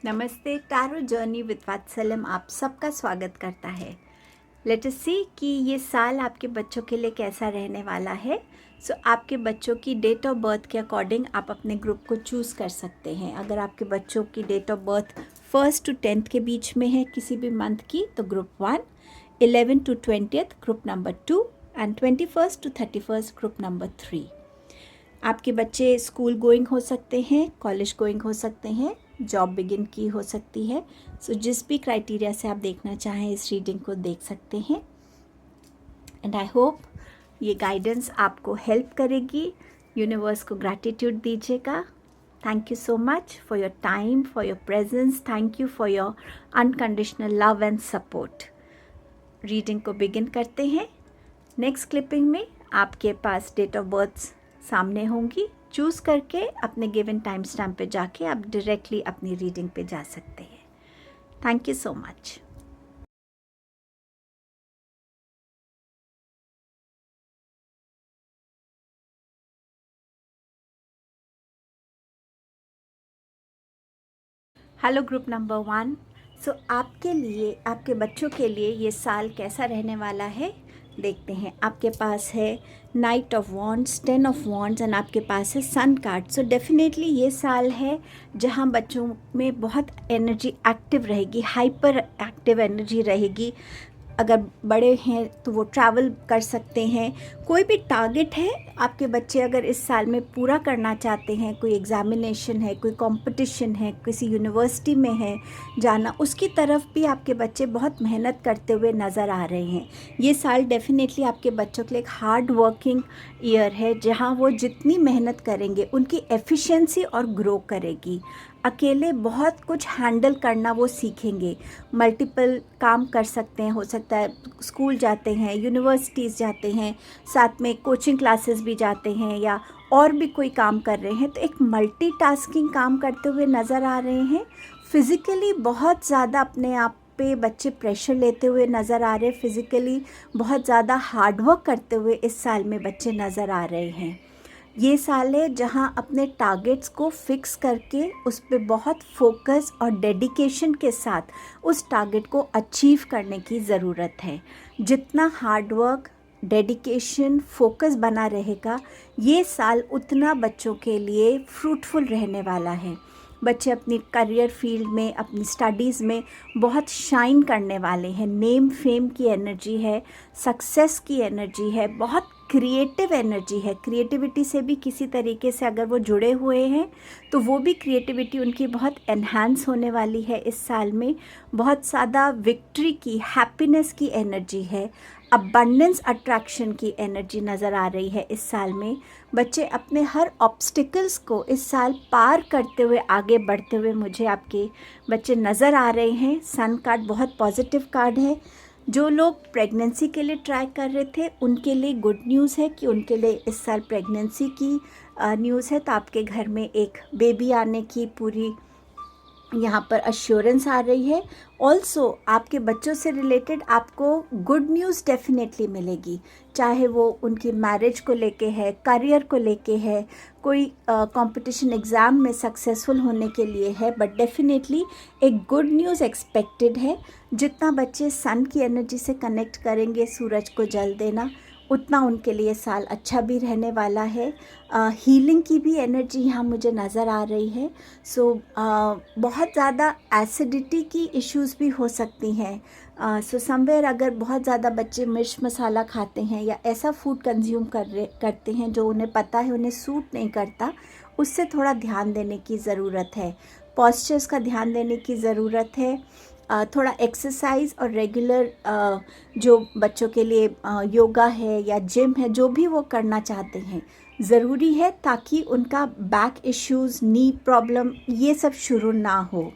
नमस्ते। Tarot journey with वात्सल्यम आप सबका स्वागत करता है। लेट अस सी कि ये साल आपके बच्चों के लिए कैसा रहने वाला है। आपके बच्चों की डेट ऑफ बर्थ के अकॉर्डिंग आप अपने ग्रुप को चूज़ कर सकते हैं। अगर आपके बच्चों की date of birth 1st to 10th के बीच में है किसी भी मंथ की, तो group 1, 11 to 20th group number 2 and 21st to 31st group number 3। आपके बच्चे स्कूल गोइंग हो सकते हैं, कॉलेज गोइंग हो सकते हैं, जॉब बिगिन की हो सकती है। जिस भी क्राइटेरिया से आप देखना चाहें इस रीडिंग को देख सकते हैं। एंड आई होप ये गाइडेंस आपको हेल्प करेगी। यूनिवर्स को ग्रैटिट्यूड दीजिएगा। Thank you so much for your time, for your presence. Thank you for your unconditional love and support. Reading को बिगिन करते हैं। नेक्स्ट क्लिपिंग में आपके पास डेट ऑफ बर्थ सामने होंगी। चूज़ करके अपने गिवन टाइम स्टैम्प पे जाके आप डायरेक्टली अपनी रीडिंग पे जा सकते हैं। Thank you so much. Hello group number 1। आपके लिए, आपके बच्चों के लिए ये साल कैसा रहने वाला है देखते हैं। आपके पास है night of wands, 10 of wands and आपके पास है सन कार्ड। डेफिनेटली ये साल है जहाँ बच्चों में बहुत एनर्जी एक्टिव रहेगी, हाइपर एक्टिव एनर्जी रहेगी। अगर बड़े हैं तो वो ट्रैवल कर सकते हैं। कोई भी टारगेट है आपके बच्चे अगर इस साल में पूरा करना चाहते हैं, कोई एग्ज़ामिनेशन है, कोई कंपटीशन है, किसी यूनिवर्सिटी में है जाना, उसकी तरफ भी आपके बच्चे बहुत मेहनत करते हुए नज़र आ रहे हैं। ये साल डेफिनेटली आपके बच्चों के लिए एक हार्ड वर्किंग ईयर है, जहाँ वो जितनी मेहनत करेंगे उनकी एफिशिएंसी और ग्रो करेगी। अकेले बहुत कुछ हैंडल करना वो सीखेंगे। मल्टीपल काम कर सकते हैं, हो सकता है स्कूल जाते हैं, यूनिवर्सिटीज़ जाते हैं, साथ में कोचिंग क्लासेस भी जाते हैं या और भी कोई काम कर रहे हैं, तो एक मल्टीटास्किंग काम करते हुए नज़र आ रहे हैं। फिज़िकली बहुत ज़्यादा अपने आप पे बच्चे प्रेशर लेते हुए नज़र आ रहे हैं। फिज़िकली बहुत ज़्यादा हार्डवर्क करते हुए इस साल में बच्चे नज़र आ रहे हैं। ये साल है जहाँ अपने टारगेट्स को फिक्स करके उस पर बहुत फोकस और डेडिकेशन के साथ उस टारगेट को अचीव करने की ज़रूरत है। जितना हार्डवर्क, डेडिकेशन, फोकस बना रहेगा, ये साल उतना बच्चों के लिए फ्रूटफुल रहने वाला है। बच्चे अपनी करियर फील्ड में, अपनी स्टडीज़ में बहुत शाइन करने वाले हैं। नेम फेम की एनर्जी है, सक्सेस की एनर्जी है, बहुत क्रिएटिव एनर्जी है। क्रिएटिविटी से भी किसी तरीके से अगर वो जुड़े हुए हैं तो वो भी क्रिएटिविटी उनकी बहुत एनहांस होने वाली है इस साल में। बहुत ज़्यादा विक्ट्री की, हैप्पीनेस की एनर्जी है, अबंडेंस अट्रैक्शन की एनर्जी नज़र आ रही है इस साल में। बच्चे अपने हर ऑब्स्टिकल्स को इस साल पार करते हुए आगे बढ़ते हुए मुझे आपके बच्चे नज़र आ रहे हैं। सन कार्ड बहुत पॉजिटिव कार्ड है। जो लोग प्रेगनेंसी के लिए ट्राई कर रहे थे उनके लिए गुड न्यूज़ है कि उनके लिए इस साल प्रेगनेंसी की न्यूज़ है। तो आपके घर में एक बेबी आने की पूरी यहाँ पर अश्योरेंस आ रही है। ऑल्सो आपके बच्चों से रिलेटेड आपको गुड न्यूज़ डेफिनेटली मिलेगी, चाहे वो उनकी मैरिज को लेके है, करियर को लेके है, कोई कंपटीशन एग्ज़ाम में सक्सेसफुल होने के लिए है, बट डेफिनेटली एक गुड न्यूज़ एक्सपेक्टेड है। जितना बच्चे सन की एनर्जी से कनेक्ट करेंगे, सूरज को जल देना, उतना उनके लिए साल अच्छा भी रहने वाला है। हीलिंग की भी एनर्जी यहाँ मुझे नज़र आ रही है। बहुत ज़्यादा एसिडिटी की इश्यूज़ भी हो सकती हैं। समवेयर अगर बहुत ज़्यादा बच्चे मिर्च मसाला खाते हैं या ऐसा फूड कंज्यूम करते हैं जो उन्हें पता है उन्हें सूट नहीं करता, उससे थोड़ा ध्यान देने की ज़रूरत है। पॉस्चर्स का ध्यान देने की ज़रूरत है। थोड़ा एक्सरसाइज और रेगुलर जो बच्चों के लिए योगा है या जिम है, जो भी वो करना चाहते हैं, ज़रूरी है ताकि उनका बैक इश्यूज़, नी प्रॉब्लम, ये सब शुरू ना हो।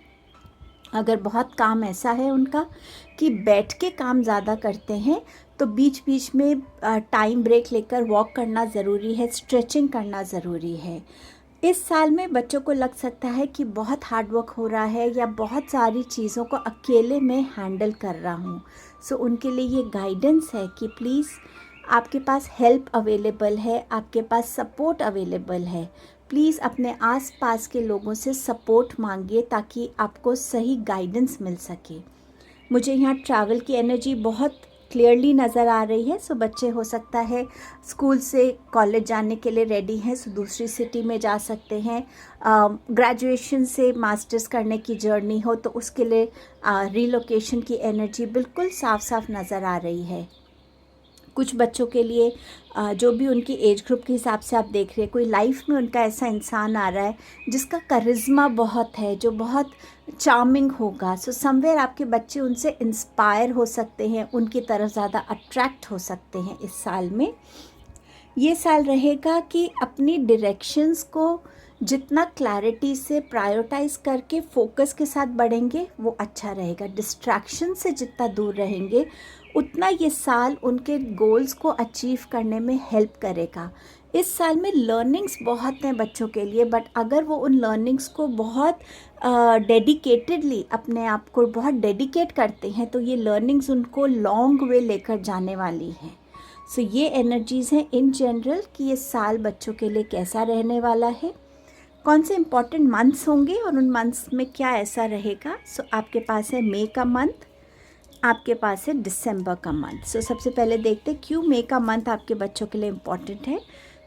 अगर बहुत काम ऐसा है उनका कि बैठ के काम ज़्यादा करते हैं, तो बीच बीच में टाइम ब्रेक लेकर वॉक करना ज़रूरी है, स्ट्रेचिंग करना ज़रूरी है। इस साल में बच्चों को लग सकता है कि बहुत हार्ड वर्क हो रहा है या बहुत सारी चीज़ों को अकेले में हैंडल कर रहा हूँ। उनके लिए ये गाइडेंस है कि प्लीज़ आपके पास हेल्प अवेलेबल है, आपके पास सपोर्ट अवेलेबल है। प्लीज़ अपने आसपास के लोगों से सपोर्ट मांगिए ताकि आपको सही गाइडेंस मिल सके। मुझे यहाँ ट्रैवल की एनर्जी बहुत क्लियरली नज़र आ रही है। सो बच्चे हो सकता है स्कूल से कॉलेज जाने के लिए रेडी हैं, सो दूसरी सिटी में जा सकते हैं। ग्रेजुएशन से मास्टर्स करने की जर्नी हो तो उसके लिए रीलोकेशन की एनर्जी बिल्कुल साफ साफ नज़र आ रही है। कुछ बच्चों के लिए जो भी उनकी एज ग्रुप के हिसाब से आप देख रहे हैं, कोई लाइफ में उनका ऐसा इंसान आ रहा है जिसका करिश्मा बहुत है, जो बहुत चार्मिंग होगा। सो समवेयर आपके बच्चे उनसे इंस्पायर हो सकते हैं, उनकी तरफ ज़्यादा अट्रैक्ट हो सकते हैं। इस साल में ये साल रहेगा कि अपनी डायरेक्शंस को जितना क्लैरिटी से प्रायोरिटाइज करके फोकस के साथ बढ़ेंगे वो अच्छा रहेगा। डिस्ट्रैक्शन से जितना दूर रहेंगे उतना ये साल उनके गोल्स को अचीव करने में हेल्प करेगा। इस साल में लर्निंग्स बहुत हैं बच्चों के लिए, बट अगर वो उन लर्निंग्स को बहुत डेडिकेटेडली अपने आप को बहुत डेडिकेट करते हैं तो ये लर्निंग्स उनको लॉन्ग वे लेकर जाने वाली हैं। सो ये एनर्जीज़ हैं इन जनरल कि ये साल बच्चों के लिए कैसा रहने वाला है, कौन से इम्पॉर्टेंट मंथ्स होंगे और उन मंथ्स में क्या ऐसा रहेगा। सो आपके पास है मई का मंथ, आपके पास है दिसंबर का मंथ। सो सबसे पहले देखते हैं क्यों मई का मंथ आपके बच्चों के लिए इम्पॉर्टेंट है।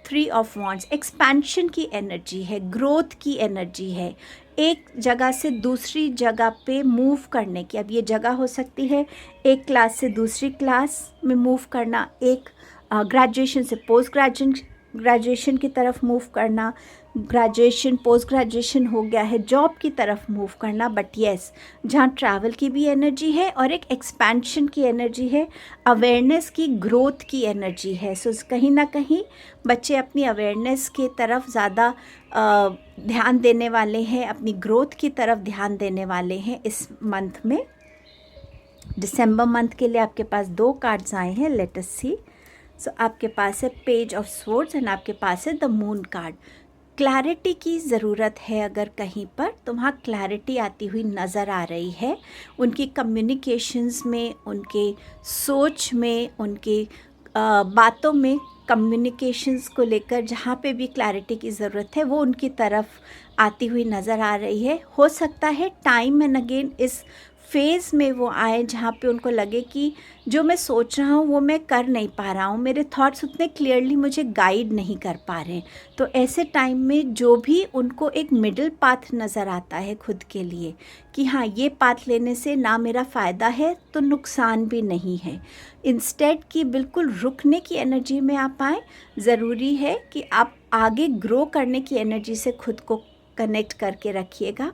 3 ऑफ वॉन्ड्स एक्सपेंशन की एनर्जी है, ग्रोथ की एनर्जी है, एक जगह से दूसरी जगह पे मूव करने की। अब ये जगह हो सकती है एक क्लास से दूसरी क्लास में मूव करना, एक ग्रेजुएशन से पोस्ट ग्रेजुएशन की तरफ मूव करना, ग्रेजुएशन पोस्ट ग्रेजुएशन हो गया है, जॉब की तरफ मूव करना। बट येस, जहाँ ट्रैवल की भी एनर्जी है और एक एक्सपेंशन की एनर्जी है, अवेयरनेस की, ग्रोथ की एनर्जी है। सो कहीं ना कहीं बच्चे अपनी अवेयरनेस की तरफ ज़्यादा ध्यान देने वाले हैं, अपनी ग्रोथ की तरफ ध्यान देने वाले हैं इस मंथ में। दिसंबर मंथ के लिए आपके पास 2 कार्ड्स आए हैं, लेट अस सी। सो आपके पास है पेज ऑफ स्वॉर्ड्स एंड आपके पास है द मून कार्ड। क्लैरिटी की ज़रूरत है अगर कहीं पर, तो वहाँ क्लैरिटी आती हुई नज़र आ रही है उनकी कम्युनिकेशंस में, उनके सोच में, उनके बातों में, कम्युनिकेशंस को लेकर जहाँ पे भी क्लैरिटी की ज़रूरत है वो उनकी तरफ आती हुई नज़र आ रही है। हो सकता है टाइम एंड अगेन इस फेज़ में वो आए जहाँ पे उनको लगे कि जो मैं सोच रहा हूँ वो मैं कर नहीं पा रहा हूँ, मेरे थॉट्स उतने क्लियरली मुझे गाइड नहीं कर पा रहे हैं। तो ऐसे टाइम में जो भी उनको एक मिडिल पाथ नज़र आता है खुद के लिए कि हाँ ये पाथ लेने से ना मेरा फ़ायदा है तो नुकसान भी नहीं है, इंस्टेड कि बिल्कुल रुकने की एनर्जी में आप आएँ। ज़रूरी है कि आप आगे ग्रो करने की एनर्जी से खुद को कनेक्ट करके रखिएगा।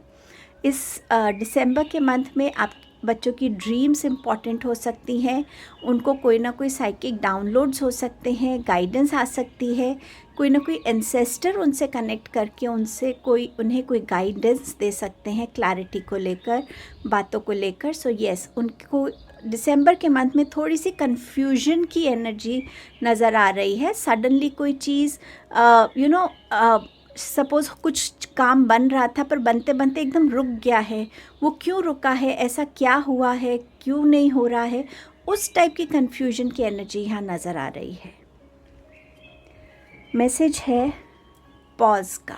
इस दिसंबर के मंथ में आप बच्चों की ड्रीम्स इम्पॉर्टेंट हो सकती हैं, उनको कोई ना कोई साइकिक डाउनलोड्स हो सकते हैं, गाइडेंस आ सकती है, कोई ना कोई एंसेस्टर उनसे कनेक्ट करके उन्हें कोई गाइडेंस दे सकते हैं क्लैरिटी को लेकर, बातों को लेकर। सो येस, उनको दिसंबर के मंथ में थोड़ी सी कन्फ्यूजन की एनर्जी नज़र आ रही है। सडनली कोई चीज़ सपोज़ कुछ काम बन रहा था पर बनते बनते एकदम रुक गया है, वो क्यों रुका है, ऐसा क्या हुआ है, क्यों नहीं हो रहा है, उस टाइप की कन्फ्यूजन की एनर्जी यहाँ नज़र आ रही है। मैसेज है पॉज का।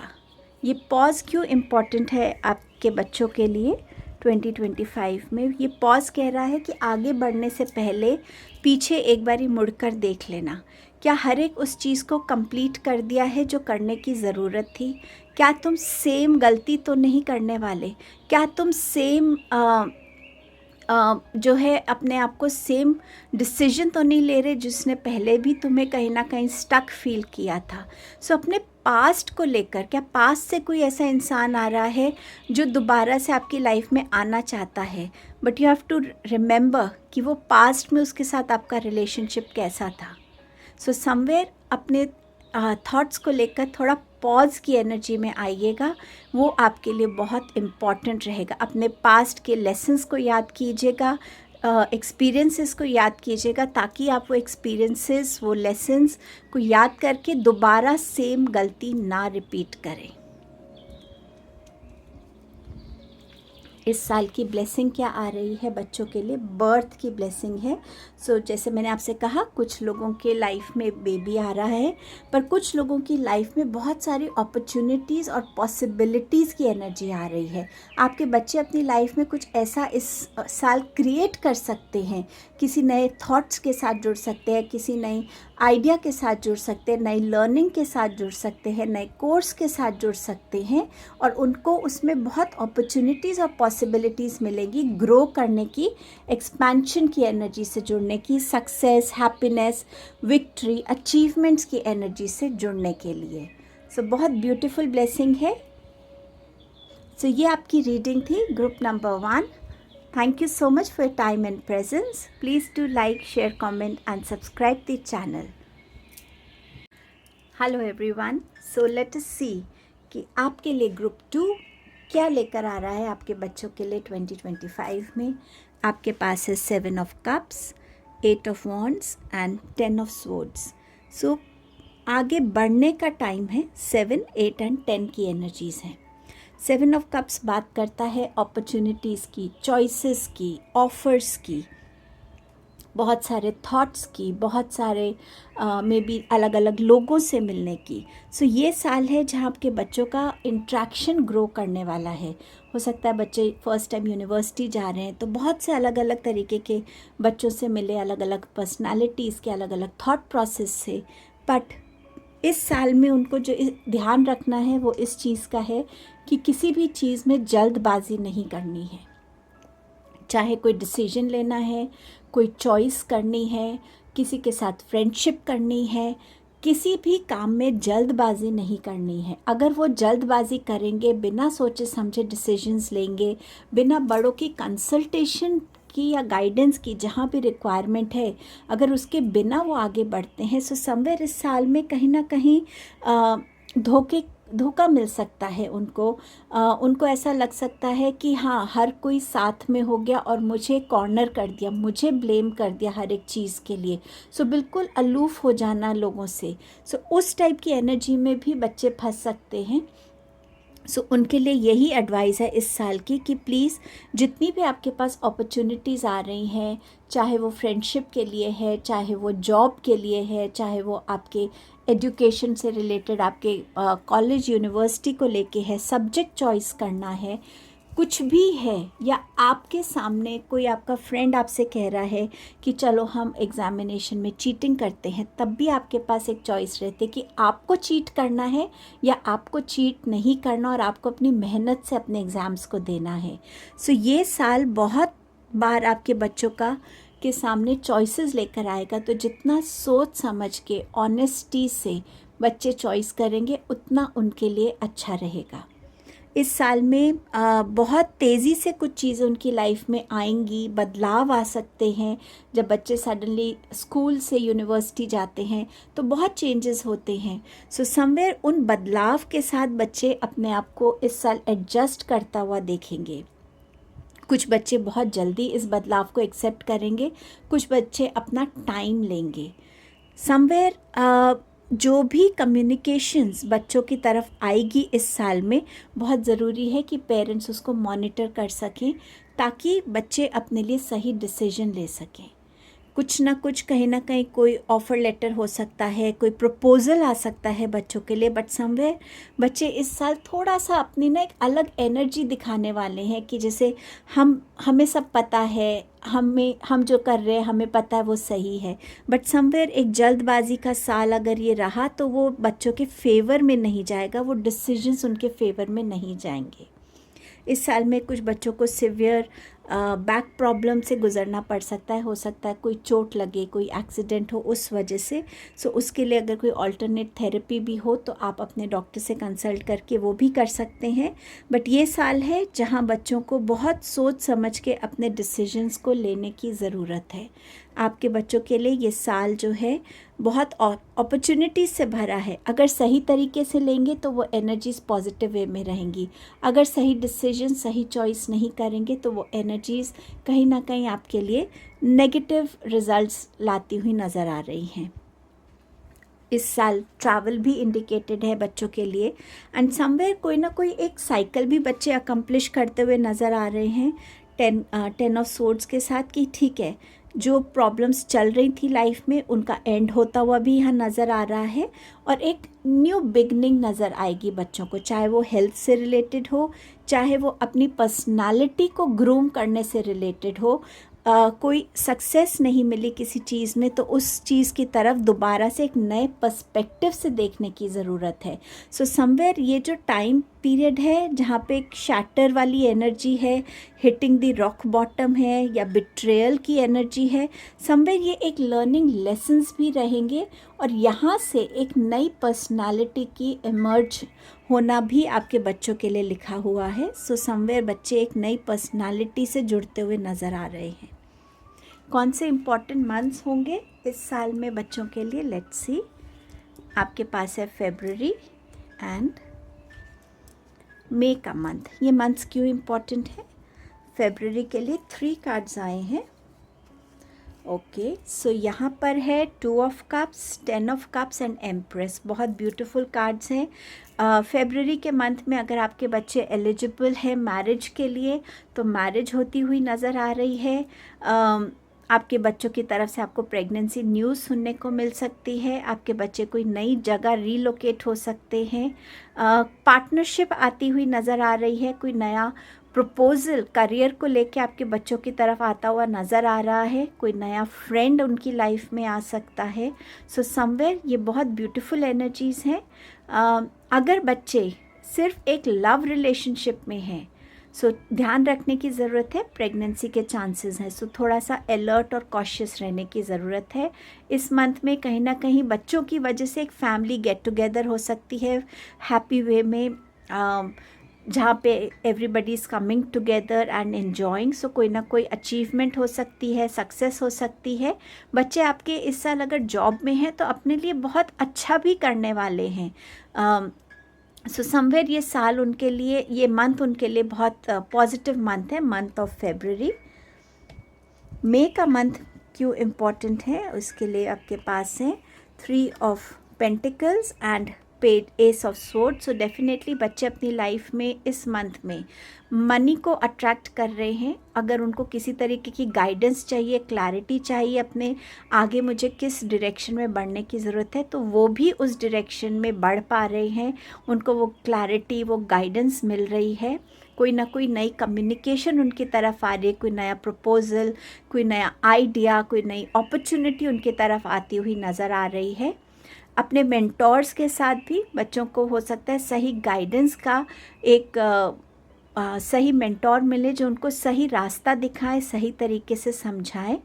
ये पॉज क्यों इम्पॉर्टेंट है आपके बच्चों के लिए 2025 में? ये पॉज कह रहा है कि आगे बढ़ने से पहले पीछे एक बारी मुड़कर देख लेना, क्या हर एक उस चीज़ को कंप्लीट कर दिया है जो करने की ज़रूरत थी? क्या तुम सेम गलती तो नहीं करने वाले? क्या तुम सेम जो है अपने आप को सेम डिसीजन तो नहीं ले रहे जिसने पहले भी तुम्हें कहीं ना कहीं स्टक फील किया था? सो अपने पास्ट को लेकर, क्या पास्ट से कोई ऐसा इंसान आ रहा है जो दोबारा से आपकी लाइफ में आना चाहता है, but you have to remember कि वो पास्ट में उसके साथ आपका रिलेशनशिप कैसा था। सो समवेयर अपने थॉट्स को लेकर थोड़ा पॉज की एनर्जी में आइएगा, वो आपके लिए बहुत इम्पॉर्टेंट रहेगा। अपने पास्ट के लेसन्स को याद कीजिएगा, एक्सपीरियंसेस को याद कीजिएगा, ताकि आप वो एक्सपीरियंसेस, वो लेसन्स को याद करके दोबारा सेम गलती ना रिपीट करें। इस साल की ब्लेसिंग क्या आ रही है बच्चों के लिए? बर्थ की ब्लेसिंग है। सो जैसे मैंने आपसे कहा, कुछ लोगों के लाइफ में बेबी आ रहा है, पर कुछ लोगों की लाइफ में बहुत सारी अपॉर्चुनिटीज़ और पॉसिबिलिटीज़ की एनर्जी आ रही है। आपके बच्चे अपनी लाइफ में कुछ ऐसा इस साल क्रिएट कर सकते हैं, किसी नए थॉट्स के साथ जुड़ सकते हैं, किसी नई आइडिया के साथ जुड़ सकते हैं, नई लर्निंग के साथ जुड़ सकते हैं, नए कोर्स के साथ जुड़ सकते हैं, और उनको उसमें बहुत अपॉर्चुनिटीज़ और पॉसिबिलिटीज़ मिलेगी ग्रो करने की, एक्सपेंशन की एनर्जी से जुड़ने की, सक्सेस, हैप्पीनेस, विक्ट्री, अचीवमेंट्स की एनर्जी से जुड़ने के लिए। सो बहुत ब्यूटीफुल ब्लेसिंग है। सो ये आपकी रीडिंग थी, group number 1। Thank you so much for your time and presence. Please do like, share, comment and subscribe the channel. Hello everyone. So let us see कि आपके लिए ग्रुप 2 क्या लेकर आ रहा है आपके बच्चों के लिए 2025 में। आपके पास है 7 of Cups, 8 of Wands and 10 of Swords. So आगे बढ़ने का टाइम है। 7, 8 and 10 की एनर्जीज़ हैं। 7 ऑफ कप्स बात करता है अपॉर्चुनिटीज़ की, चॉइसेस की, ऑफ़र्स की, बहुत सारे थॉट्स की, बहुत सारे मे बी अलग अलग लोगों से मिलने की। सो ये साल है जहाँ आपके बच्चों का इंट्रैक्शन ग्रो करने वाला है। हो सकता है बच्चे फर्स्ट टाइम यूनिवर्सिटी जा रहे हैं तो बहुत से अलग अलग तरीके के बच्चों से मिले, अलग अलग पर्सनालिटीज़ के, अलग अलग थॉट प्रोसेस से। बट इस साल में उनको जो ध्यान रखना है वो इस चीज़ का है कि किसी भी चीज़ में जल्दबाजी नहीं करनी है। चाहे कोई डिसीजन लेना है, कोई चॉइस करनी है, किसी के साथ फ्रेंडशिप करनी है, किसी भी काम में जल्दबाजी नहीं करनी है। अगर वो जल्दबाजी करेंगे, बिना सोचे समझे डिसीजंस लेंगे, बिना बड़ों की कंसल्टेशन की या गाइडेंस की जहाँ भी रिक्वायरमेंट है, अगर उसके बिना वो आगे बढ़ते हैं, सो समवेयर इस साल में कहीं ना कहीं धोखा मिल सकता है उनको। उनको ऐसा लग सकता है कि हाँ, हर कोई साथ में हो गया और मुझे कॉर्नर कर दिया, मुझे ब्लेम कर दिया हर एक चीज़ के लिए। सो बिल्कुल अलूफ हो जाना लोगों से। सो उस टाइप की एनर्जी में भी बच्चे फंस सकते हैं। सो उनके लिए यही एडवाइस है इस साल की कि प्लीज़ जितनी भी आपके पास अपॉर्चुनिटीज़ आ रही हैं, चाहे वो फ्रेंडशिप के लिए है, चाहे वो जॉब के लिए है, चाहे वो आपके एजुकेशन से रिलेटेड आपके कॉलेज यूनिवर्सिटी को लेके है, सब्जेक्ट चॉइस करना है, कुछ भी है, या आपके सामने कोई आपका फ्रेंड आपसे कह रहा है कि चलो हम एग्ज़ामिनेशन में चीटिंग करते हैं, तब भी आपके पास एक चॉइस रहती है कि आपको चीट करना है या आपको चीट नहीं करना, और आपको अपनी मेहनत से अपने एग्ज़ाम्स को देना है। सो ये साल बहुत बार आपके बच्चों के सामने चॉइसेस लेकर आएगा, तो जितना सोच समझ के ऑनेस्टी से बच्चे चॉइस करेंगे उतना उनके लिए अच्छा रहेगा। इस साल में बहुत तेज़ी से कुछ चीज़ें उनकी लाइफ में आएंगी, बदलाव आ सकते हैं। जब बच्चे सडनली स्कूल से यूनिवर्सिटी जाते हैं तो बहुत चेंजेस होते हैं। सो समवेयर उन बदलाव के साथ बच्चे अपने आप को इस साल एडजस्ट करता हुआ देखेंगे। कुछ बच्चे बहुत जल्दी इस बदलाव को एक्सेप्ट करेंगे, कुछ बच्चे अपना टाइम लेंगे। समवेयर जो भी कम्युनिकेशंस बच्चों की तरफ आएगी इस साल में, बहुत ज़रूरी है कि पेरेंट्स उसको मॉनिटर कर सकें ताकि बच्चे अपने लिए सही डिसीजन ले सकें। कुछ ना कुछ कहीं ना कहीं कोई ऑफ़र लेटर हो सकता है, कोई प्रपोज़ल आ सकता है बच्चों के लिए, बट समवेयर बच्चे इस साल थोड़ा सा अपनी ना एक अलग एनर्जी दिखाने वाले हैं कि जैसे हमें सब पता है, हम जो कर रहे हैं हमें पता है वो सही है, बट समवेयर एक जल्दबाजी का साल अगर ये रहा तो वो बच्चों के फेवर में नहीं जाएगा, वो डिसीजंस उनके फेवर में नहीं जाएंगे। इस साल में कुछ बच्चों को सिवियर बैक प्रॉब्लम से गुज़रना पड़ सकता है। हो सकता है कोई चोट लगे, कोई एक्सीडेंट हो उस वजह से। सो उसके लिए अगर कोई अल्टरनेट थेरेपी भी हो तो आप अपने डॉक्टर से कंसल्ट करके वो भी कर सकते हैं। बट ये साल है जहां बच्चों को बहुत सोच समझ के अपने डिसीजंस को लेने की ज़रूरत है। आपके बच्चों के लिए ये साल जो है बहुत अपॉर्चुनिटीज़ से भरा है। अगर सही तरीके से लेंगे तो वो एनर्जीज़ पॉजिटिव वे में रहेंगी। अगर सही डिसीजन, सही चॉइस नहीं करेंगे तो वो एनर्जीज़ कहीं ना कहीं आपके लिए नेगेटिव रिजल्ट्स लाती हुई नज़र आ रही हैं। इस साल ट्रैवल भी इंडिकेटेड है बच्चों के लिए, एंड समवेयर कोई ना कोई एक साइकिल भी बच्चे अकम्प्लिश करते हुए नज़र आ रहे हैं 10 ऑफ सोर्ड्स के साथ, कि ठीक है जो प्रॉब्लम्स चल रही थी लाइफ में उनका एंड होता हुआ भी यहाँ नज़र आ रहा है, और एक न्यू बिगनिंग नज़र आएगी बच्चों को, चाहे वो हेल्थ से रिलेटेड हो, चाहे वो अपनी पर्सनालिटी को ग्रूम करने से रिलेटेड हो। कोई सक्सेस नहीं मिली किसी चीज़ में तो उस चीज़ की तरफ दोबारा से एक नए पर्सपेक्टिव से देखने की ज़रूरत है। सो समवेयर ये जो टाइम पीरियड है जहाँ पे एक शैटर वाली एनर्जी है, हिटिंग द रॉक बॉटम है, या बिट्रेयल की एनर्जी है, समवेयर ये एक लर्निंग लेसन्स भी रहेंगे, और यहाँ से एक नई पर्सनालिटी की इमर्ज होना भी आपके बच्चों के लिए लिखा हुआ है। सो समवेयर बच्चे एक नई पर्सनालिटी से जुड़ते हुए नज़र आ रहे हैं। कौन से इम्पॉर्टेंट मंथ्स होंगे इस साल में बच्चों के लिए, लेट्स सी। आपके पास है फरवरी एंड मई का मंथ। ये मंथ्स क्यों इम्पॉर्टेंट है? फरवरी के लिए 3 कार्ड्स आए हैं। ओके, सो यहाँ पर है 2 of cups, 10 of cups and empress. बहुत ब्यूटीफुल कार्ड्स हैं। फरवरी के मंथ में अगर आपके बच्चे एलिजिबल हैं मैरिज के लिए तो मैरिज होती हुई नज़र आ रही है। आपके बच्चों की तरफ से आपको प्रेगनेंसी न्यूज़ सुनने को मिल सकती है। आपके बच्चे कोई नई जगह रीलोकेट हो सकते हैं। पार्टनरशिप आती हुई नज़र आ रही है। कोई नया प्रपोज़ल करियर को लेके आपके बच्चों की तरफ आता हुआ नज़र आ रहा है। कोई नया फ्रेंड उनकी लाइफ में आ सकता है। सो समवेयर ये बहुत ब्यूटीफुल एनर्जीज़ हैं। अगर बच्चे सिर्फ एक लव रिलेशनशिप में हैं सो ध्यान रखने की ज़रूरत है, प्रेगनेंसी के चांसेस हैं। सो थोड़ा सा अलर्ट और कॉशियस रहने की ज़रूरत है। इस मंथ में कहीं ना कहीं बच्चों की वजह से एक फैमिली गेट टुगेदर हो सकती है हैप्पी वे में, जहाँ पे everybody is coming together and enjoying. So कोई ना कोई अचीवमेंट हो सकती है, सक्सेस हो सकती है। बच्चे आपके इस साल अगर जॉब में हैं तो अपने लिए बहुत अच्छा भी करने वाले हैं। सो समवेयर ये साल उनके लिए, ये मंथ उनके लिए बहुत पॉजिटिव मंथ है, मंथ ऑफ फरवरी। मई का मंथ क्यों इम्पॉर्टेंट है उसके लिए आपके पास है 3 of pentacles and paid S of sword. So definitely बच्चे अपनी लाइफ में इस मंथ में मनी को अट्रैक्ट कर रहे हैं। अगर उनको किसी तरीके की गाइडेंस चाहिए, क्लैरिटी चाहिए अपने आगे मुझे किस डायरेक्शन में बढ़ने की ज़रूरत है, तो वो भी उस डायरेक्शन में बढ़ पा रहे हैं। उनको वो क्लैरिटी, वो गाइडेंस मिल रही है। कोई ना कोई नई कम्युनिकेशन उनकी तरफ आ रही है, कोई नया प्रपोज़ल, कोई नया आइडिया, कोई नई अपॉर्चुनिटी उनकी तरफ आती हुई नज़र आ रही है। अपने मेंटोर्स के साथ भी बच्चों को हो सकता है सही गाइडेंस का एक सही मेंटोर मिले जो उनको सही रास्ता दिखाए, सही तरीके से समझाए।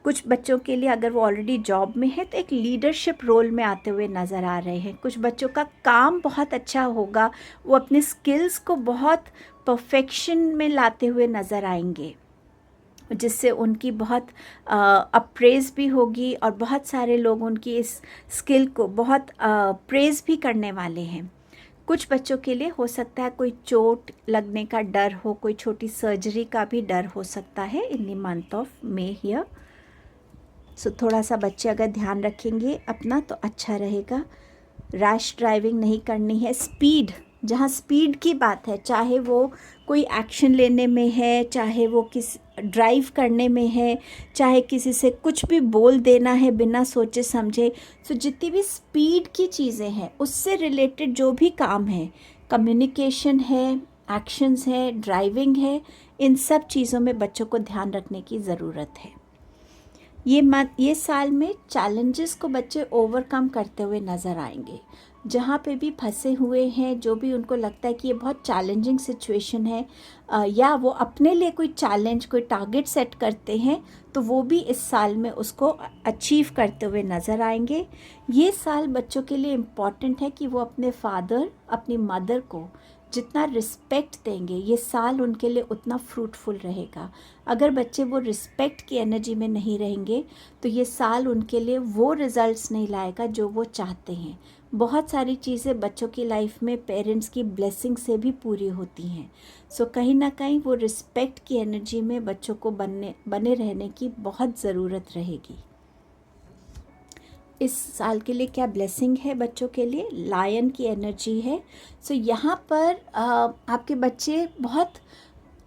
कुछ बच्चों के लिए अगर वो ऑलरेडी जॉब में है तो एक लीडरशिप रोल में आते हुए नज़र आ रहे हैं। कुछ बच्चों का काम बहुत अच्छा होगा, वो अपने स्किल्स को बहुत परफेक्शन में लाते हुए नज़र आएंगे, जिससे उनकी बहुत अप्रेज़ भी होगी और बहुत सारे लोग उनकी इस स्किल को बहुत प्रेज़ भी करने वाले हैं। कुछ बच्चों के लिए हो सकता है कोई चोट लगने का डर हो, कोई छोटी सर्जरी का भी डर हो सकता है in the month of May here. So थोड़ा सा बच्चे अगर ध्यान रखेंगे अपना तो अच्छा रहेगा। रैश ड्राइविंग नहीं करनी है। स्पीड, जहाँ स्पीड की बात है, चाहे वो कोई एक्शन लेने में है, चाहे वो किस ड्राइव करने में है, चाहे किसी से कुछ भी बोल देना है बिना सोचे समझे, सो जितनी भी स्पीड की चीज़ें हैं उससे रिलेटेड जो भी काम है, कम्युनिकेशन है, एक्शंस है, ड्राइविंग है, इन सब चीज़ों में बच्चों को ध्यान रखने की ज़रूरत है। ये साल में चैलेंजेस को बच्चे ओवरकम करते हुए नज़र आएंगे। जहाँ पे भी फंसे हुए हैं, जो भी उनको लगता है कि ये बहुत चैलेंजिंग सिचुएशन है, या वो अपने लिए कोई चैलेंज, कोई टारगेट सेट करते हैं, तो वो भी इस साल में उसको अचीव करते हुए नज़र आएंगे। ये साल बच्चों के लिए इम्पॉर्टेंट है कि वो अपने फादर, अपनी मदर को जितना रिस्पेक्ट देंगे, ये साल उनके लिए उतना फ्रूटफुल रहेगा। अगर बच्चे वो रिस्पेक्ट की एनर्जी में नहीं रहेंगे तो ये साल उनके लिए वो रिज़ल्ट्स नहीं लाएगा जो वो चाहते हैं। बहुत सारी चीज़ें बच्चों की लाइफ में पेरेंट्स की ब्लेसिंग से भी पूरी होती हैं। सो कहीं ना कहीं वो रिस्पेक्ट की एनर्जी में बच्चों को बने रहने की बहुत ज़रूरत रहेगी। इस साल के लिए क्या ब्लेसिंग है बच्चों के लिए। लायन की एनर्जी है। सो यहाँ पर आपके बच्चे बहुत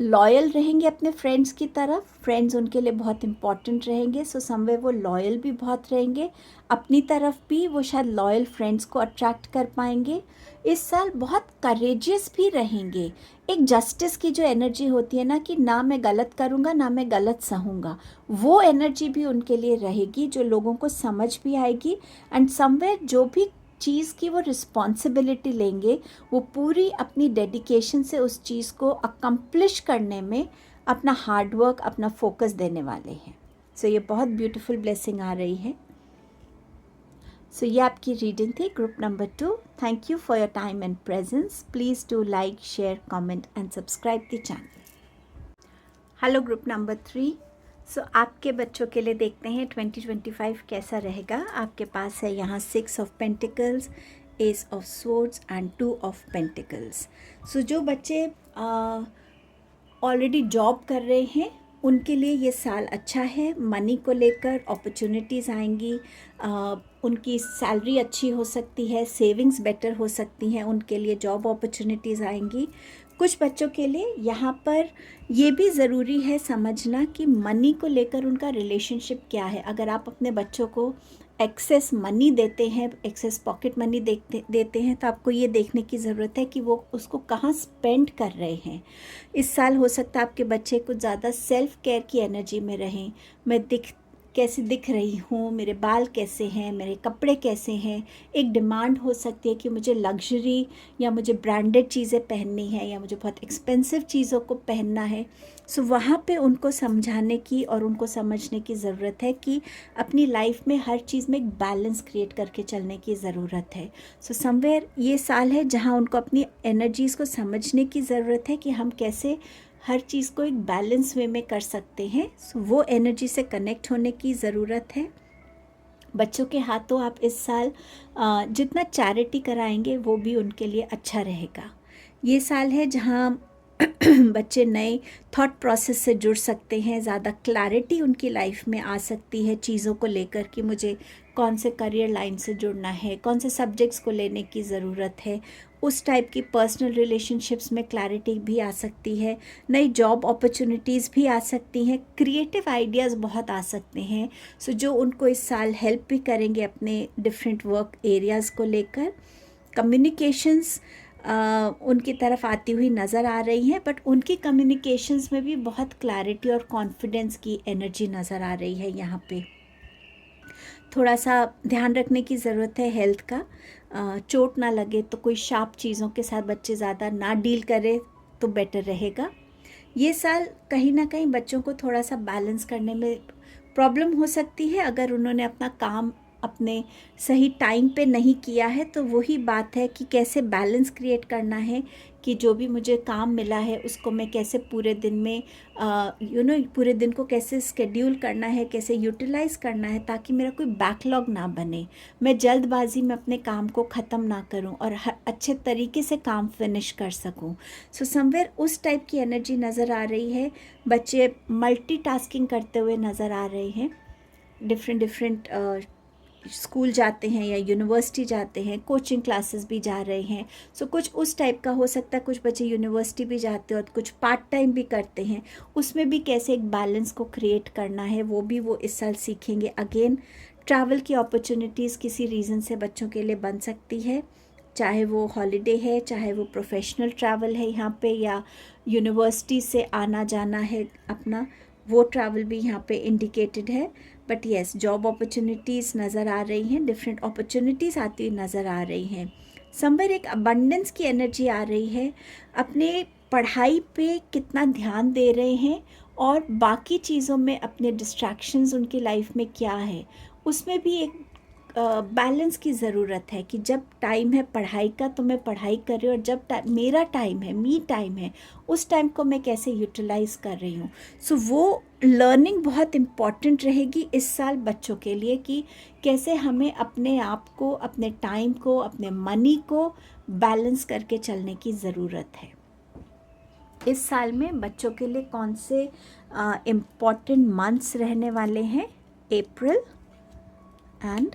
लॉयल रहेंगे अपने फ्रेंड्स की तरफ। फ्रेंड्स उनके लिए बहुत इंपॉर्टेंट रहेंगे। सो समवे वो लॉयल भी बहुत रहेंगे, अपनी तरफ भी वो शायद लॉयल फ्रेंड्स को अट्रैक्ट कर पाएंगे। इस साल बहुत करेजियस भी रहेंगे। एक जस्टिस की जो एनर्जी होती है ना, कि ना मैं गलत करूँगा ना मैं गलत सहूँगा, वो एनर्जी भी उनके लिए रहेगी, जो लोगों को समझ भी आएगी। एंड समवेयर जो भी चीज़ की वो रिस्पॉन्सिबिलिटी लेंगे, वो पूरी अपनी डेडिकेशन से उस चीज़ को अकम्प्लिश करने में अपना हार्डवर्क, अपना फोकस देने वाले हैं। सो ये बहुत ब्यूटीफुल ब्लेसिंग आ रही है। सो ये आपकी रीडिंग थी group number 2। Thank you for your time and presence. Please do like, share, comment and subscribe the channel. Hello group number 3। सो आपके बच्चों के लिए देखते हैं 2025 कैसा रहेगा। आपके पास है यहाँ 6 of pentacles, ace of swords and 2 of pentacles. So जो बच्चे ऑलरेडी जॉब कर रहे हैं उनके लिए ये साल अच्छा है। मनी को लेकर अपॉर्चुनिटीज़ आएंगी, उनकी सैलरी अच्छी हो सकती है, सेविंग्स बेटर हो सकती हैं, उनके लिए जॉब अपॉर्चुनिटीज़ आएंगी। कुछ बच्चों के लिए यहाँ पर ये भी ज़रूरी है समझना कि मनी को लेकर उनका रिलेशनशिप क्या है। अगर आप अपने बच्चों को एक्सेस मनी देते हैं, एक्सेस पॉकेट मनी देते हैं, तो आपको ये देखने की ज़रूरत है कि वो उसको कहाँ स्पेंड कर रहे हैं। इस साल हो सकता है आपके बच्चे कुछ ज़्यादा सेल्फ केयर की एनर्जी में रहें। मैं कैसे दिख रही हूँ, मेरे बाल कैसे हैं, मेरे कपड़े कैसे हैं। एक डिमांड हो सकती है कि मुझे लग्जरी या मुझे ब्रांडेड चीज़ें पहननी है या मुझे बहुत एक्सपेंसिव चीज़ों को पहनना है। सो वहाँ पे उनको समझाने की और उनको समझने की ज़रूरत है कि अपनी लाइफ में हर चीज़ में एक बैलेंस क्रिएट करके चलने की ज़रूरत है। सो समवेयर ये साल है जहाँ उनको अपनी एनर्जीज़ को समझने की ज़रूरत है कि हम कैसे हर चीज़ को एक बैलेंस वे में कर सकते हैं। सो वो एनर्जी से कनेक्ट होने की ज़रूरत है। बच्चों के हाथों आप इस साल जितना चैरिटी कराएंगे वो भी उनके लिए अच्छा रहेगा। ये साल है जहाँ बच्चे नए थॉट प्रोसेस से जुड़ सकते हैं, ज़्यादा क्लैरिटी उनकी लाइफ में आ सकती है चीज़ों को लेकर कि मुझे कौन से करियर लाइन से जुड़ना है, कौन से सब्जेक्ट्स को लेने की ज़रूरत है। उस टाइप की पर्सनल रिलेशनशिप्स में क्लैरिटी भी आ सकती है, नई जॉब अपॉर्चुनिटीज़ भी आ सकती हैं, क्रिएटिव आइडियाज़ बहुत आ सकते हैं। सो जो उनको इस साल हेल्प भी करेंगे अपने डिफरेंट वर्क एरियाज़ को लेकर। कम्युनिकेशंस उनकी तरफ आती हुई नज़र आ रही हैं, बट उनकी कम्युनिकेशंस में भी बहुत क्लैरिटी और कॉन्फिडेंस की एनर्जी नज़र आ रही है। यहाँ पे थोड़ा सा ध्यान रखने की ज़रूरत है हेल्थ का। चोट ना लगे तो कोई शार्प चीज़ों के साथ बच्चे ज़्यादा ना डील करें तो बेटर रहेगा। ये साल कहीं ना कहीं बच्चों को थोड़ा सा बैलेंस करने में प्रॉब्लम हो सकती है। अगर उन्होंने अपना काम अपने सही टाइम पे नहीं किया है, तो वही बात है कि कैसे बैलेंस क्रिएट करना है कि जो भी मुझे काम मिला है उसको मैं कैसे पूरे दिन में पूरे दिन को कैसे स्केड्यूल करना है, कैसे यूटिलाइज़ करना है, ताकि मेरा कोई बैकलॉग ना बने, मैं जल्दबाजी में अपने काम को ख़त्म ना करूं और अच्छे तरीके से काम फिनिश कर सकूं। सो समवेयर उस टाइप की एनर्जी नज़र आ रही है। बच्चे मल्टीटास्किंग करते हुए नज़र आ रहे हैं। डिफरेंट स्कूल जाते हैं या यूनिवर्सिटी जाते हैं, कोचिंग क्लासेस भी जा रहे हैं। सो कुछ उस टाइप का हो सकता है। कुछ बच्चे यूनिवर्सिटी भी जाते हैं और कुछ पार्ट टाइम भी करते हैं। उसमें भी कैसे एक बैलेंस को क्रिएट करना है वो भी वो इस साल सीखेंगे। अगेन ट्रैवल की अपॉर्चुनिटीज़ किसी रीज़न से बच्चों के लिए बन सकती है, चाहे वो हॉलीडे है, चाहे वो प्रोफेशनल ट्रैवल है यहाँ पे, या यूनिवर्सिटी से आना जाना है अपना, वो ट्रैवल भी यहाँ पे इंडिकेटेड है। बट येस, जॉब अपॉर्चुनिटीज़ नज़र आ रही हैं, डिफरेंट अपॉर्चुनिटीज़ आती हुई नज़र आ रही हैं। समवेयर एक अबंडेंस की एनर्जी आ रही है। अपने पढ़ाई पे कितना ध्यान दे रहे हैं और बाकी चीज़ों में अपने डिस्ट्रैक्शंस उनकी लाइफ में क्या है, उसमें भी एक बैलेंस की ज़रूरत है कि जब टाइम है पढ़ाई का तो मैं पढ़ाई कर रही हूँ, और जब मेरा टाइम है, मी टाइम है, उस टाइम को मैं कैसे यूटिलाइज़ कर रही हूँ। सो वो लर्निंग बहुत इम्पॉर्टेंट रहेगी इस साल बच्चों के लिए कि कैसे हमें अपने आप को, अपने टाइम को, अपने मनी को बैलेंस करके चलने की ज़रूरत है। इस साल में बच्चों के लिए कौन से इम्पॉर्टेंट मंथ्स रहने वाले हैं? अप्रैल एंड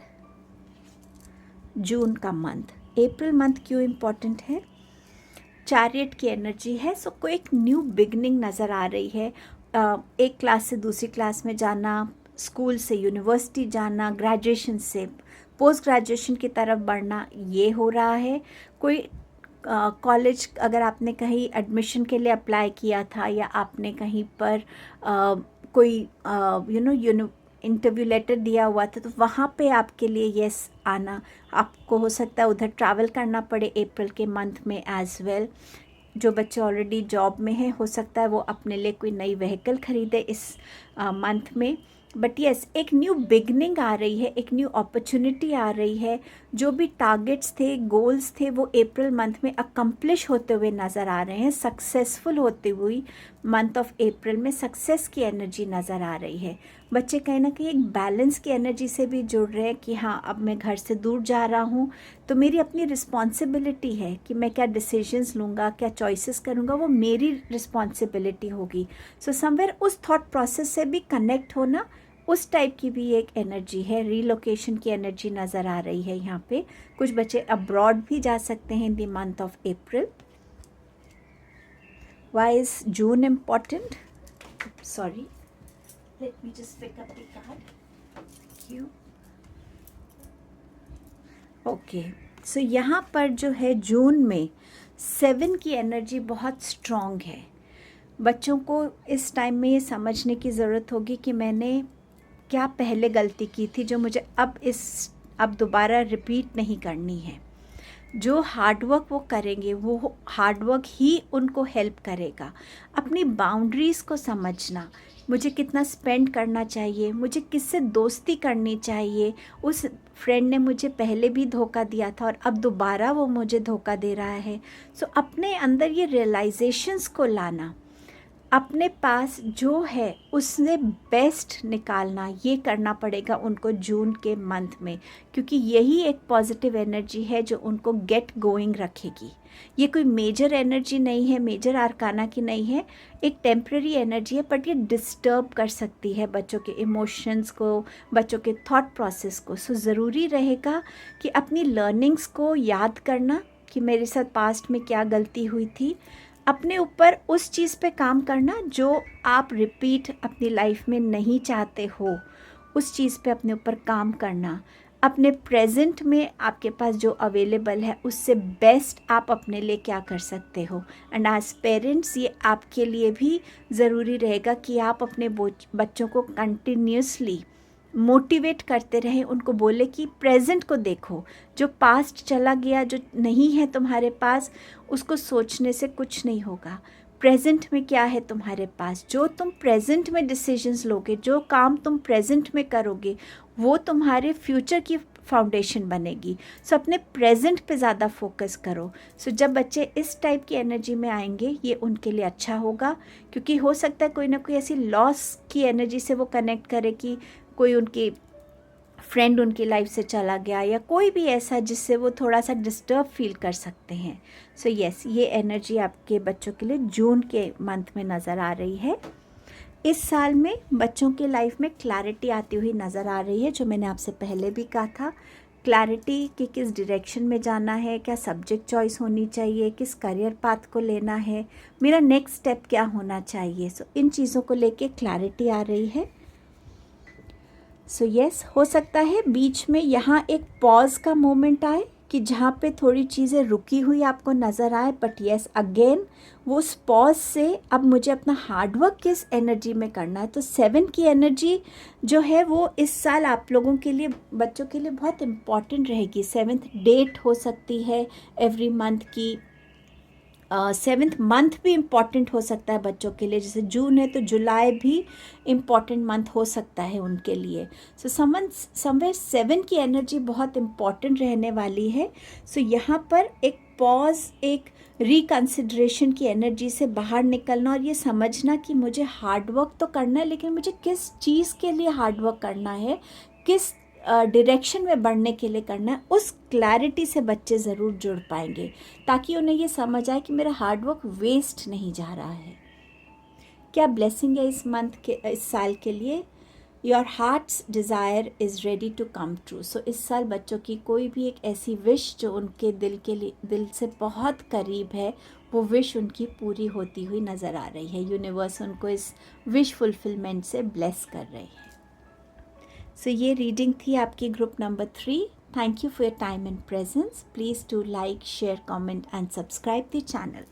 जून का मंथ। अप्रैल मंथ क्यों इम्पॉर्टेंट है? चैरियट की एनर्जी है, सो कोई एक न्यू बिगनिंग नज़र आ रही है। एक क्लास से दूसरी क्लास में जाना, स्कूल से यूनिवर्सिटी जाना, ग्रेजुएशन से पोस्ट ग्रेजुएशन की तरफ बढ़ना, ये हो रहा है। कोई कॉलेज अगर आपने कहीं एडमिशन के लिए अप्लाई किया था या आपने कहीं पर कोई इंटरव्यू लेटर दिया हुआ था, तो वहाँ पे आपके लिए यस आना, आपको हो सकता है उधर ट्रैवल करना पड़े अप्रैल के मंथ में एज वेल। जो बच्चे ऑलरेडी जॉब में हैं, हो सकता है वो अपने लिए कोई नई व्हीकल ख़रीदे इस मंथ में। बट यस, एक न्यू बिगनिंग आ रही है, एक न्यू अपॉर्चुनिटी आ रही है। जो भी टारगेट्स थे, गोल्स थे, वो अप्रैल मंथ में अकम्प्लिश होते हुए नज़र आ रहे हैं। सक्सेसफुल होती हुई मंथ ऑफ अप्रैल में सक्सेस की एनर्जी नज़र आ रही है। बच्चे कहीं ना कहीं एक बैलेंस की एनर्जी से भी जुड़ रहे हैं कि हाँ, अब मैं घर से दूर जा रहा हूँ तो मेरी अपनी रिस्पॉन्सिबिलिटी है कि मैं क्या डिसीजंस लूँगा, क्या चॉइसेस करूँगा, वो मेरी रिस्पॉन्सिबिलिटी होगी। सो समवेयर उस थॉट प्रोसेस से भी कनेक्ट होना, उस टाइप की भी एक एनर्जी है। रीलोकेशन की एनर्जी नज़र आ रही है यहाँ पे। कुछ बच्चे अब्रॉड भी जा सकते हैं in the month of April. Why is June important? Sorry, let me just pick up the card. Thank you. Okay, so यहाँ पर जो है जून में 7 की एनर्जी बहुत स्ट्रॉन्ग है। बच्चों को इस टाइम में ये समझने की ज़रूरत होगी कि मैंने क्या पहले गलती की थी जो मुझे अब दोबारा रिपीट नहीं करनी है। जो हार्डवर्क वो करेंगे, वो हार्डवर्क ही उनको हेल्प करेगा। अपनी बाउंड्रीज़ को समझना, मुझे कितना स्पेंड करना चाहिए, मुझे किससे दोस्ती करनी चाहिए, उस फ्रेंड ने मुझे पहले भी धोखा दिया था और अब दोबारा वो मुझे धोखा दे रहा है। सो अपने अंदर ये रियलाइजेशंस को लाना, अपने पास जो है उससे बेस्ट निकालना, ये करना पड़ेगा उनको जून के मंथ में, क्योंकि यही एक पॉजिटिव एनर्जी है जो उनको गेट गोइंग रखेगी। ये कोई मेजर एनर्जी नहीं है, मेजर आर्काना की नहीं है, एक टेम्प्रेरी एनर्जी है, बट ये डिस्टर्ब कर सकती है बच्चों के इमोशंस को, बच्चों के थॉट प्रोसेस को। सो ज़रूरी रहेगा कि अपनी लर्निंग्स को याद करना कि मेरे साथ पास्ट में क्या गलती हुई थी, अपने ऊपर उस चीज़ पे काम करना जो आप रिपीट अपनी लाइफ में नहीं चाहते हो, उस चीज़ पे अपने ऊपर काम करना। अपने प्रेजेंट में आपके पास जो अवेलेबल है उससे बेस्ट आप अपने लिए क्या कर सकते हो। एंड एज पेरेंट्स ये आपके लिए भी ज़रूरी रहेगा कि आप अपने बच्चों को कंटिन्यूसली मोटिवेट करते रहें, उनको बोले कि प्रेजेंट को देखो, जो पास्ट चला गया, जो नहीं है तुम्हारे पास, उसको सोचने से कुछ नहीं होगा। प्रेजेंट में क्या है तुम्हारे पास, जो तुम प्रेजेंट में डिसीजंस लोगे, जो काम तुम प्रेजेंट में करोगे, वो तुम्हारे फ्यूचर की फाउंडेशन बनेगी। सो अपने प्रेजेंट पे ज़्यादा फोकस करो। सो जब बच्चे इस टाइप की एनर्जी में आएंगे, ये उनके लिए अच्छा होगा, क्योंकि हो सकता है कोई ना कोई ऐसी लॉस की एनर्जी से वो कनेक्ट करे कि कोई उनकी फ्रेंड उनकी लाइफ से चला गया या कोई भी ऐसा जिससे वो थोड़ा सा डिस्टर्ब फील कर सकते हैं। सो यस, ये एनर्जी आपके बच्चों के लिए जून के मंथ में नज़र आ रही है। इस साल में बच्चों के लाइफ में क्लैरिटी आती हुई नज़र आ रही है, जो मैंने आपसे पहले भी कहा था। क्लैरिटी कि किस डायरेक्शन में जाना है, क्या सब्जेक्ट चॉइस होनी चाहिए, किस करियर पाथ को लेना है, मेरा नेक्स्ट स्टेप क्या होना चाहिए। सो इन चीज़ों को लेके क्लैरिटी आ रही है। सो यस, हो सकता है बीच में यहाँ एक पॉज का मोमेंट आए कि जहाँ पे थोड़ी चीज़ें रुकी हुई आपको नज़र आए, बट यस अगेन वो उस पॉज से अब मुझे अपना हार्डवर्क किस एनर्जी में करना है। तो 7 की एनर्जी जो है वो इस साल आप लोगों के लिए, बच्चों के लिए बहुत इम्पॉर्टेंट रहेगी। 7th डेट हो सकती है एवरी मंथ की। 7th मंथ भी इम्पॉर्टेंट हो सकता है बच्चों के लिए, जैसे जून है तो जुलाई भी इम्पॉर्टेंट मंथ हो सकता है उनके लिए। सो समवेयर 7 की एनर्जी बहुत इम्पॉर्टेंट रहने वाली है। सो यहाँ पर एक पॉज, एक रिकन्सिडरेशन की एनर्जी से बाहर निकलना और ये समझना कि मुझे हार्डवर्क तो करना है, लेकिन मुझे किस चीज़ के लिए हार्डवर्क करना है, किस डायरेक्शन में बढ़ने के लिए करना है, उस क्लैरिटी से बच्चे ज़रूर जुड़ पाएंगे, ताकि उन्हें ये समझ आए कि मेरा हार्डवर्क वेस्ट नहीं जा रहा है। क्या ब्लेसिंग है इस मंथ के, इस साल के लिए? Your heart's desire is ready to come true. So इस साल बच्चों की कोई भी एक ऐसी विश जो उनके दिल से बहुत करीब है, वो विश उनकी पूरी होती हुई नज़र आ रही है। यूनिवर्स उनको इस विश फुलफिलमेंट से ब्लेस कर रही है। सो ये रीडिंग थी आपकी group number 3। Thank you for your time and presence. Please do like, share, comment and subscribe the channel.